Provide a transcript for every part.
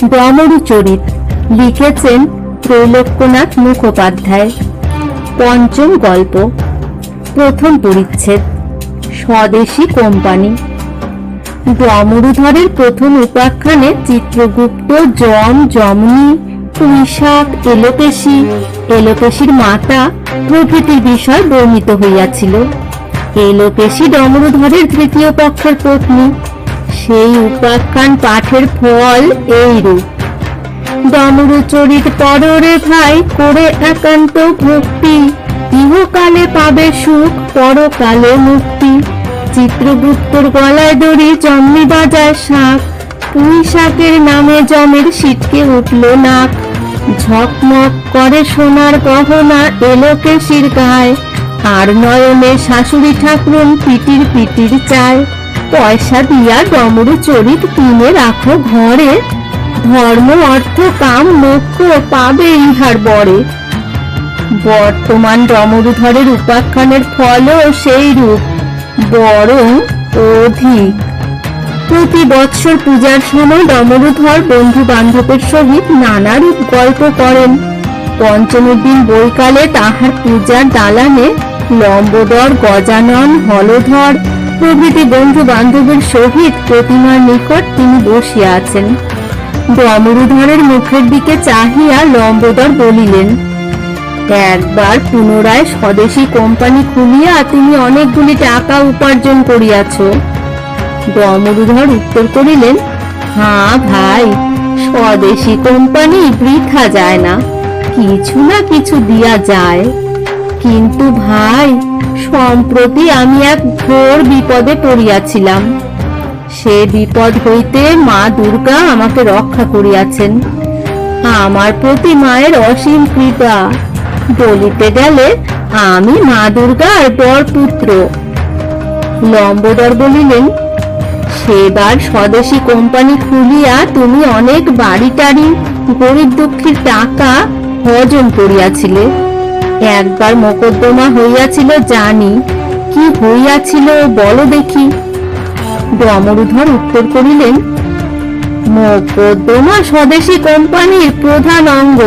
ডমরুচরিত লিখেছেন ত্রৈলোক্যনাথ মুখোপাধ্যায়। পঞ্চম গল্প, প্রথম পরিচ্ছেদ, স্বদেশী কোম্পানি। ডমরুধরের প্রথম উপাখ্যানে চিত্রগুপ্ত, যম, যমনী, পুঁইশাক, এলোকেশীর মাতা প্রভৃতির বিষয় বর্ণিত হইয়াছিল। এলোকেশী ডমরুধরের তৃতীয় পক্ষের পত্নী। সেই উপাখ্যান পাঠের ফল এইরূপ: ডমরুচরিত পররে ভাই করে একান্ত ভক্তি, ইহকালে পাবে সুখ পরকালে মুক্তি। চিত্রগুপ্তর গলায় দড়ি, জম্মি বাজায় শাঁখ, পুঁই শাকের নামে জমের সিটকে উঠল নাক। ঝকমক করে সোনার গহনা এলোকেশীর গায়ে, আর নয়নে শাশুড়ি ঠাকুরন পিটির পিটির চায়। পয়সা দিয়া ডমরুচরিত কিনে রাখো ঘরে, ধর্ম অর্থ কাম মোক্ষ পাবে ইহার বরে। বর্তমান ডমরুধরের উপাখ্যানের ফলও সেই রূপ, বরং অধিক। প্রতি বৎসর পূজার সময় ডমরুধর বন্ধু বান্ধবের সহিত নানারূপ গল্প করেন। পঞ্চমীর দিন বৈকালে তাহার পূজার দালানে লম্বোদর, গজানন, হলধর প্রভৃতি বন্ধু বান্ধবের সহিত প্রতিমার নিকট তিনি বসিয়া আছেন। ডমরুধরের মুখের দিকে চাহিয়া লম্বোদর বলিলেন, একবার পুনরায় স্বদেশী কোম্পানি খুলিয়া তুমি অনেকগুলি টাকা উপার্জন করিয়াছ। ডমরুধর উত্তর করিলেন, হ্যাঁ ভাই, স্বদেশী কোম্পানি বৃথা যায় না, কিছু না কিছু দিয়া যায়। কিন্তু ভাই, সম্প্রতি আমি এক ঘোর বিপদে পড়িয়াছিলাম। সে বিপদ হইতে মা দুর্গা আমাকে রক্ষা করিয়াছেন। আমার প্রতি মায়ের অসীম কৃপা। বলিতে গেলে আমি মা দুর্গার বরপুত্র। লম্বোদর বলিলেন, সেবার স্বদেশী কোম্পানি খুলিয়া তুমি অনেক বাড়ি টাড়ি গরিব দুঃখীর টাকা হজম করিয়াছিলে। একবার মোকদ্দমা হইয়াছিল জানি, কি হইয়াছিল বলো দেখি। ডমরুধর উত্তর করিলেন, মোকদ্দমা স্বদেশী কোম্পানির প্রধান অঙ্গ।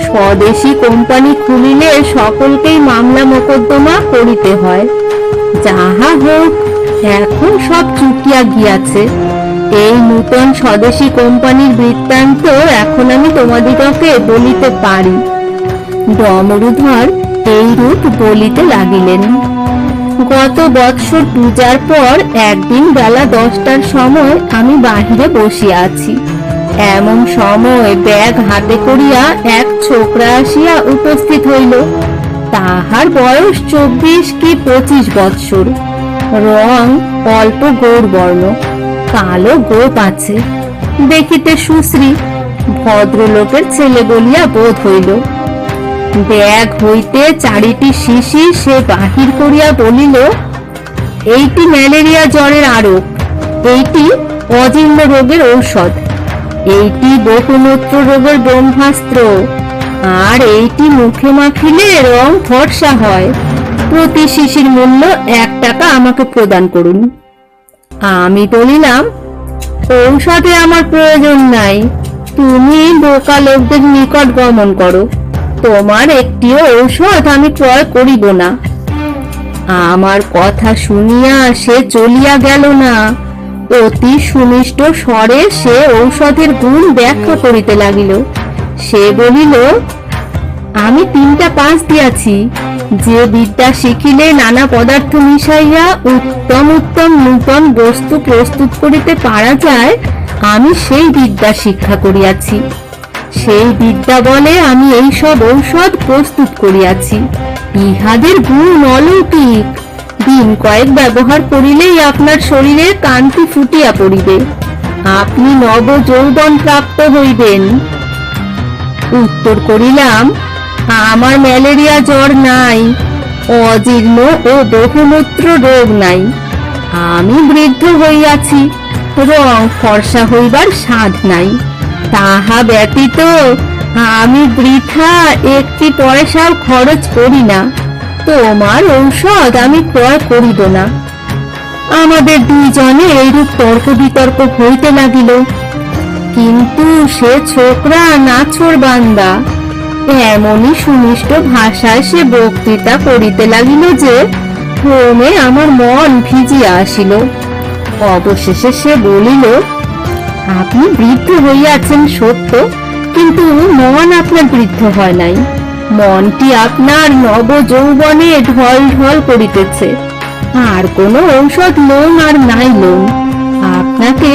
স্বদেশী কোম্পানি খুলিলে সকলকেই মামলা মোকদ্দমা করিতে হয়। যাহা হোক, এখন সব চুকিয়া গিয়াছে। এই নূতন স্বদেশী কোম্পানির বৃত্তান্ত এখন আমি তোমাদিগকে বলিতে পারি। ডমরুধর এইরূপ বলিতে লাগিলেন। গত বৎসর পূজার পর একদিন বেলা 10টার সময় আমি বাহিরে বসিয়া আছি। এমন সময় ব্যাগ হাতে করিয়া এক ছোকরা আসিয়া উপস্থিত হইল। তাহার বয়স 24 কি 25 বৎসর। রং অল্প গৌরবর্ণ, কালো গোপ আছে। দেখিতে সুশ্রী, ভদ্রলোকের ছেলে বলিয়া বোধ হইল। ব্যাগ হইতে 4টি শিশি সে বাহির করিয়া বলিল, এইটি ম্যালেরিয়া জ্বরের আরোগ, এইটি অজীর্ণ রোগের ঔষধ, এইটি বহুমূত্র রোগের ব্রহ্মাস্ত্র, আর এইটি মুখে মাখিলে রং ফর্সা হয়। প্রতি শিশির মূল্য 1 টাকা আমাকে প্রদান করুন। আমি বলিলাম, ঔষধে আমার প্রয়োজন নাই, তুমি বোকা লোকদের নিকট গমন করো, তোমার একটিও ঔষধ আমি ক্রয় করিব না। আমার কথা শুনিয়া সে চলিয়া গেল না। অতি সুমিষ্ট স্বরে সে ঔষধের গুণ ব্যাখ্যা করিতে লাগিল। সে বলিল, আমি 3টা পাস দিয়াছি। যে বিদ্যা শিখিলে নানা পদার্থ মিশাইয়া উত্তম উত্তম নূতন বস্তু প্রস্তুত করিতে পারা যায়, আমি সেই বিদ্যা শিক্ষা করিয়াছি। সেই বিদ্যা বলে আমি এই সব ঔষধ প্রস্তুত করিয়াছি। ইহাদের গুণ অলৌকিক। দিন কয়েক ব্যবহার করিলেই আপনার শরীরে কান্তি ফুটিয়া পড়িবে, আপনি নব যৌবন প্রাপ্ত হইবেন। উত্তর করিলাম, আমার ম্যালেরিয়া জ্বর নাই, অজীর্ণ ও বহুমূত্র রোগ নাই। আমি বৃদ্ধ হইয়াছি, রং ফর্সা হইবার সাধ নাই। তাহা ব্যতীত আমি বৃথা একটি পয়সাও খরচ করি না। তোমার ঔষধ আমি ক্রয় করিব না। আমাদের দুইজনে এইরূপ তর্ক বিতর্ক হইতে লাগিল। কিন্তু সে ছোকরা নাছোড়বান্দা। এমনই সুমিষ্ট ভাষায় সে বক্তৃতা করিতে লাগিল যে ক্রমে আমার মন ভিজিয়া আসিল। অবশেষে সে বলিল, আপনি বৃদ্ধ হইয়াছেন সত্য, কিন্তু মন আপনার বৃদ্ধ হয় নাই। মনটি আপনার নব যৌবনে ঢল ঢল করিতেছে। আর কোনো ঔষধ লোন আর নাই লোন, আপনাকে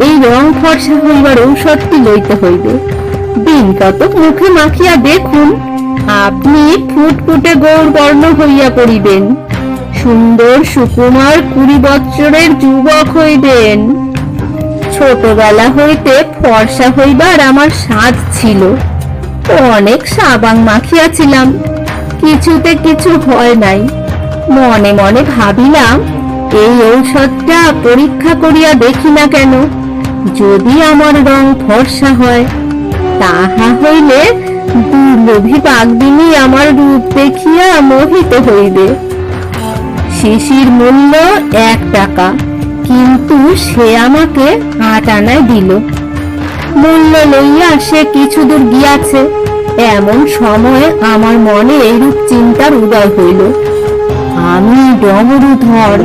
এই রং ফর্সা হইবার ঔষধটি লইতে হইবে। দিন কত মুখে মাখিয়া দেখুন, আপনি ফুটফুটে গৌরবর্ণ হইয়া পড়িবেন। সুন্দর সুকুমার 20 বৎসরের যুবক হইবেন। ছোটবেলা হইতে ফর্সা হইবার আমার সাধ ছিল। অনেক সাবান মাখিয়াছিলাম, কিছুতে কিছু হয় নাই। মনে মনে ভাবিলাম, এই ঔষধটা পরীক্ষা করিয়া দেখি না কেন, যদি আমার রং ফর্সা হয়। তাহা হইলে দুর্লোভী বাগদিনী আমার রূপ দেখিয়া মোহিত হইবে। শিশির মূল্য 1 টাকা, কিন্তু সে আমাকে 8 আনায় দিল। মূল্য লইয়া সে কিছু দূর গিয়াছে। এমন সময় আমার মনে এইরূপ চিন্তার উদয় হইল, আমি ডমরুধর,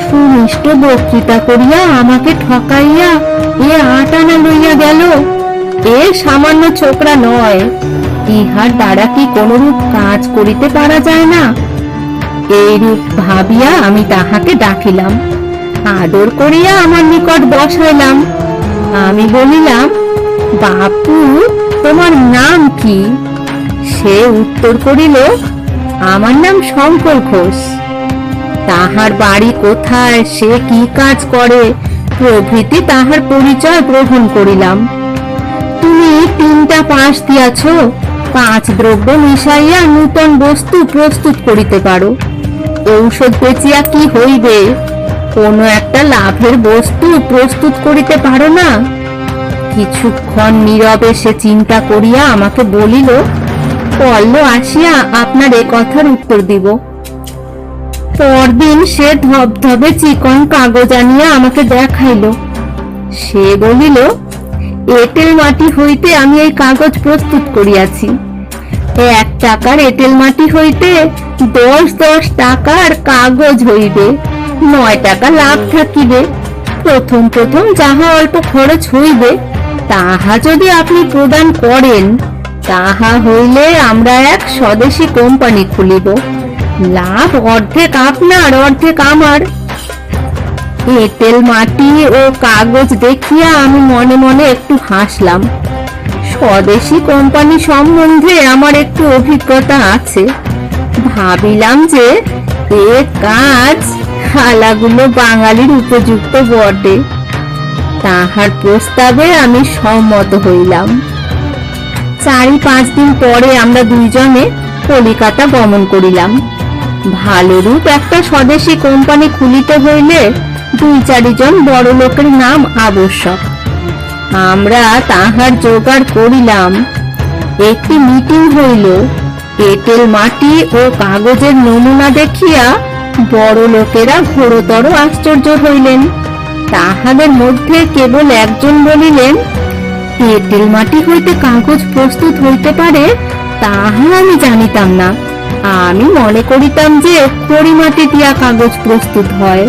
সুমিষ্ট বক্তৃতা করিয়া আমাকে ঠকাইয়া এ 8 আনা লইয়া গেল। এ সামান্য ছোকরা নয়, ইহার দ্বারা কি কোনরূপ কাজ করিতে পারা যায় না? এইরূপ ভাবিয়া আমি তাহাকে ডাকিলাম, আদর করিয়া আমার নিকট বসাইলাম। আমি বলিলাম, বাপু, তোমার নাম কি? সে উত্তর করিল, আমার নাম শঙ্কর ঘোষ। তাহার বাড়ি কোথায়, সে কি কাজ করে প্রভৃতি তাহার পরিচয় গ্রহণ করিলাম। তুমি 3টা পাশ দিয়াছ, 5 দ্রব্য মিশাইয়া নূতন বস্তু প্রস্তুত করিতে পারো। ঔষধ বেচিয়া কি হইবে? কোনো একটা লাভের বস্তু প্রস্তুত করিতে পারো না? কিছুক্ষণ নীরবে সে চিন্তা করিয়া আমাকে বলিল, পল্ল আসিয়া আপনার এ কথার উত্তর দিব। পরদিন সে ধবধবে চিকন কাগজ আনিয়া আমাকে দেখাইল। সে বলিল, এঁটেল মাটি হইতে আমি এই কাগজ প্রস্তুত করিয়াছি। 1 টাকার এঁটেল মাটি হইতে 10 টাকার কাগজ হইবে, 9 টাকা লাভ থাকিবে। প্রথম প্রথম যাহা অল্প খরচ হইবে, তাহা যদি আপনি প্রদান করেন, তাহা হইলে আমরা এক স্বদেশী কোম্পানি খুলিব। লাভ অর্ধেক আপনার, অর্ধেক আমার। এঁটেল মাটি ও কাগজ দেখিয়া আমি মনে মনে একটু হাসলাম। স্বদেশী কোম্পানি সম্বন্ধে আমার একটু অভিজ্ঞতা আছে। ভাবিলাম যে এ কাজ হালাগুলো বাঙালির উপযুক্ত বটে। তাহার প্রস্তাবে আমি সম্মত হইলাম। 4-5 দিন পরে আমরা দুইজনে কলিকাতা গমন করিলাম। ভালোরূপ একটা স্বদেশী কোম্পানি খুলিতে হইলে 2-4 জন বড় লোকের নাম আবশ্যক। আমরা তাহার জোগাড় করিলাম। একটি মিটিং হইল। এঁটেল মাটি ও কাগজের নমুনা দেখিয়া বড় লোকেরা ঘোরতর আশ্চর্য হইলেন। তাহাদের মধ্যে কেবল একজন বলিলেন, এঁটেল মাটি হইতে কাগজ প্রস্তুত হইতে পারে তাহা আমি জানিতাম না। আমি মনে করিতাম যে খড়ি মাটি দিয়া কাগজ প্রস্তুত হয়।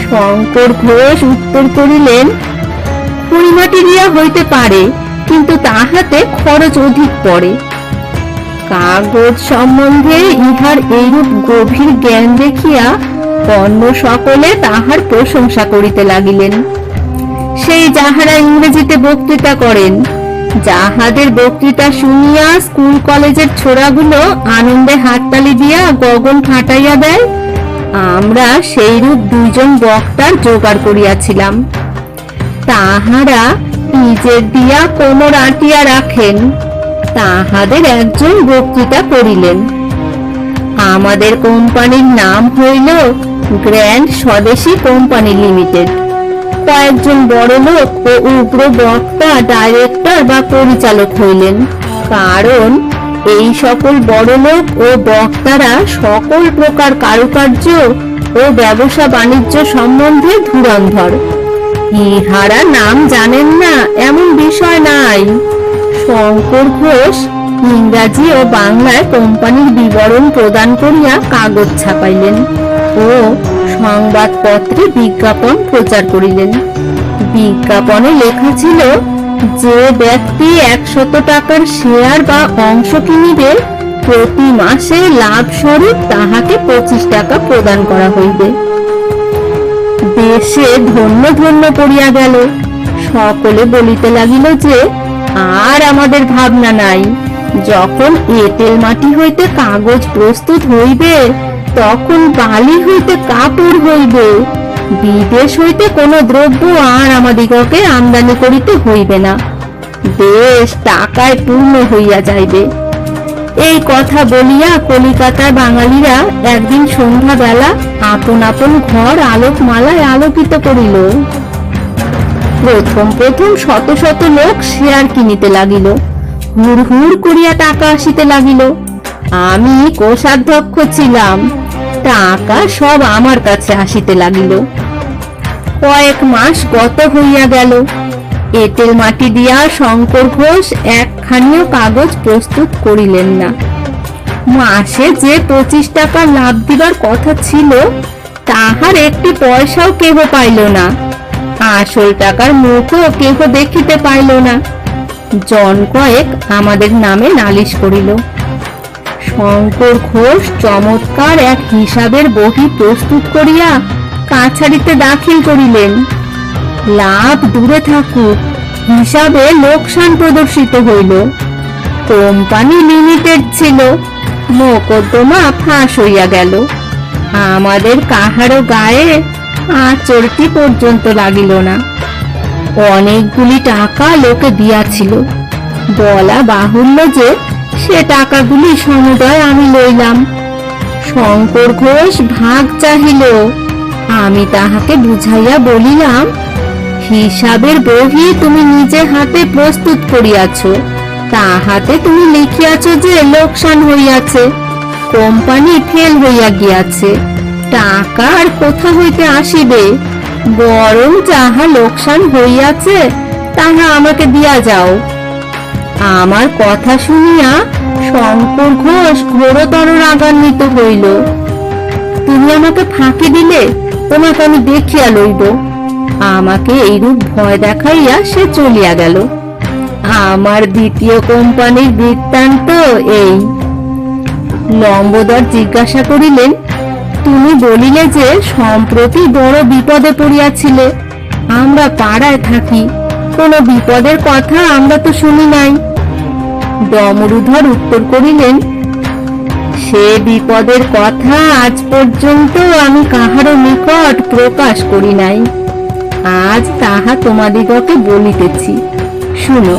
শঙ্কর ঘোষ উত্তর করিলেন, খড়ি মাটি দিয়া হইতে পারে, কিন্তু তাহাতে খরচ অধিক পড়ে। কাগজ সম্বন্ধে ইহার এইরূপ গভীর জ্ঞান দেখিয়া অন্য সকলে তাহার প্রশংসা করিতে লাগিলেন। সেই যাহারা ইংরেজিতে বক্তৃতা করেন, যাহাদের বক্তৃতা শুনিয়া স্কুল কলেজের ছোড়াগুলো আনন্দে হাততালি দিয়া গগন ফাটাইয়া দেয়, আমরা সেইরূপ 2 জন বক্তার জোগাড় করিয়াছিলাম। তাহারা নিজের দিয়া কোমর আঁটিয়া রাখেন। তাহাদের একজন বক্তৃতা করিলেন। আমাদের কোম্পানির নাম হইল গ্র্যান্ড স্বদেশী কোম্পানি লিমিটেড। কয়েকজন বড় লোক ও উগ্র বক্তা ডাইরেক্টর বা পরিচালক হইলেন, কারণ এই সকল বড় লোক ও বক্তারা সকল প্রকার কারুকার্য ও ব্যবসা বাণিজ্য সম্বন্ধে ধুরন্ধর। ইহারা নাম জানেন না বিষয় নাই। শঙ্কর ঘোষ ইংরাজি ও বাংলায় কোম্পানির বিবরণ প্রদান করিয়া কাগজ ছাপাইলেন ও সংবাদপত্রে বিজ্ঞাপন প্রচার করিলেন। বিজ্ঞাপনে লেখা ছিল, যে ব্যক্তি 100 টাকার শেয়ার বা অংশ কিনিবে, প্রতি মাসে লাভ স্বরূপ তাহাকে 25 টাকা প্রদান করা হইবে। দেশে ধন্য ধন্য পড়িয়া গেল। সকলে বলিতে লাগিল যে আর আমাদের ভাবনা নাই, যখন এঁটেল মাটি হইতে কাগজ প্রস্তুত হইবে, তখন বালি হইতে কাপড় হইবে। বিদেশ হইতে কোনো দ্রব্য আর আমাদিগকে আমদানি করিতে হইবে না। দেশ টাকায় পূর্ণ হইয়া যাইবে। এই কথা বলিয়া কলিকাতার বাঙালিরা একদিন সন্ধ্যা বেলা আপন আপন ঘর আলোকমালায় আলোকিত করিল। প্রথম প্রথম শত শত লোক শেয়ার কিনিতে লাগিল। হুড় হুড় করিয়া টাকা আসিতে লাগিল। আমি কোষাধ্যক্ষ ছিলাম, টাকা সব আমার কাছে আসিতে লাগিল। কয়েক মাস গত হইয়া গেল। এঁটেল মাটি দিয়া শঙ্কর ঘোষ একখানিও কাগজ প্রস্তুত করিলেন না। মাসে যে 25 টাকা লাভ দিবার কথা ছিল, তাহার একটি পয়সাও কেহ পাইল না। আসল টাকার মুখও কেহ দেখিতে পাইল না। জন কয়েক আমাদের নামে নালিশ করিল। শঙ্কর ঘোষ চমৎকার এক হিসাবের বহি প্রস্তুত করিয়া কাছারিতে দাখিল করিলেন। লাভ দূরে থাকুক, হিসাবে লোকসান প্রদর্শিত হইল। কোম্পানি লিমিটেড ছিল, মোকদ্দমা ফাঁস হইয়া গেল। আমাদের কাহারও গায়ে আঁচড়টি পর্যন্ত লাগিল না। অনেকগুলি টাকা লোকে দিয়াছিল। বলা বাহুল্য যে সে টাকাগুলি সমুদয় আমি লইলাম। শঙ্কর ঘোষ ভাগ চাহিল। আমি তাহাকে বুঝাইয়া বলিলাম, হিসাবের বহি তুমি নিজে হাতে প্রস্তুত করিয়াছ, তাহাতে তুমি লিখিয়াছ যে লোকসান হইয়াছে, কোম্পানি ফেল হইয়া গিয়াছে। টাকা আর কোথা হইতে আসিবে? বরং যাহা লোকসান হইয়াছে তাহা আমাকে দিয়া যাও। আমার কথা শুনিয়া শঙ্কর ঘোষ ঘোরতর রাগান্বিত হইল। তুমি আমাকে ফাঁকি দিলে, তোমাকে আমি দেখিয়া লইব। আমাকে এইরূপ ভয় দেখাইয়া সে চলিয়া গেল। আমার দ্বিতীয় কোম্পানির বৃত্তান্ত এই। লম্বোদর জিজ্ঞাসা করিলেন, তুমি বলিলে যে সম্প্রতি বড় বিপদে পড়িয়াছিলে। আমরা পাড়ায় থাকি, কোনো বিপদের কথা আমরা তো শুনি নাই। ডমরুধর উত্তর করিলেন, সে বিপদের কথা আজ পর্যন্ত আমি কাহারও নিকট প্রকাশ করি নাই। আজ তাহা তোমাদিগকে বলিতেছি, শুনো।